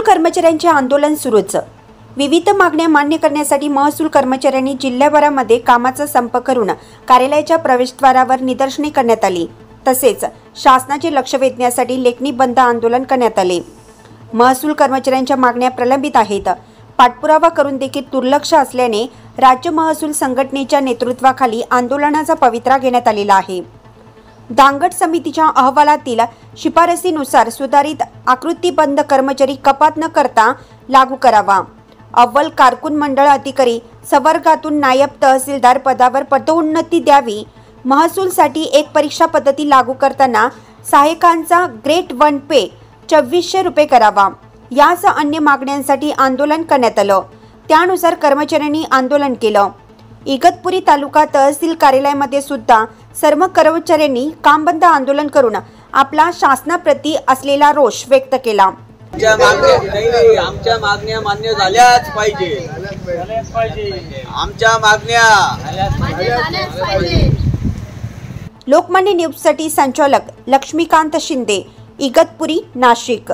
कर्मचाऱ्यांचे आंदोलन सुरूच। विविध मागण्या मान्य करण्यासाठी महसूल कर्मचाऱ्यांनी जिल्ह्याभरामध्ये कामाचा संप करून कार्यालयाच्या प्रवेशद्वारावर निदर्शने करण्यात आली। तसेच शासनाचे लक्ष वेधण्यासाठी लेखणी बंद आंदोलन करण्यात आले। महसूल कर्मचाऱ्यांच्या मागण्या प्रलंबित आहेत। पाठपुरावा करून देखील दुर्लक्ष असल्याने राज्य महसूल संघटनेच्या नेतृत्वाखाली आंदोलनाचा पवित्रा घेण्यात आलेला आहे। दांगट समितीच्या अहवालातील शिफारसीनुसार सुधारित आकृतीबंध कर्मचारी कपात न करता लागू करावा। अव्वल कारकून मंडळ अधिकारी संवर्गातून नायब तहसीलदार पदावर पदोन्नती द्यावी। महसूलसाठी एक परीक्षा पद्धती लागू करताना सहाय्यकांचा ग्रेड 1 पे 2400 रुपये करावा। यासह अन्य मागण्यांसाठी आंदोलन करण्यात आलं। त्यानुसार कर्मचाऱ्यांनी आंदोलन केलं। इगतपुरी तालुका तहसील कार्यालयामध्ये सुद्धा सर्व कर्मचाऱ्यांनी कामबंद आंदोलन करून आपला शासनाप्रती असलेला रोष व्यक्त केला। आमच्या मागण्या मान्य झाल्याच पाहिजे। आमच्या मागण्या लोकमान्य न्यूजसाठी संचालक लक्ष्मीकांत शिंदे, इगतपुरी, नाशिक।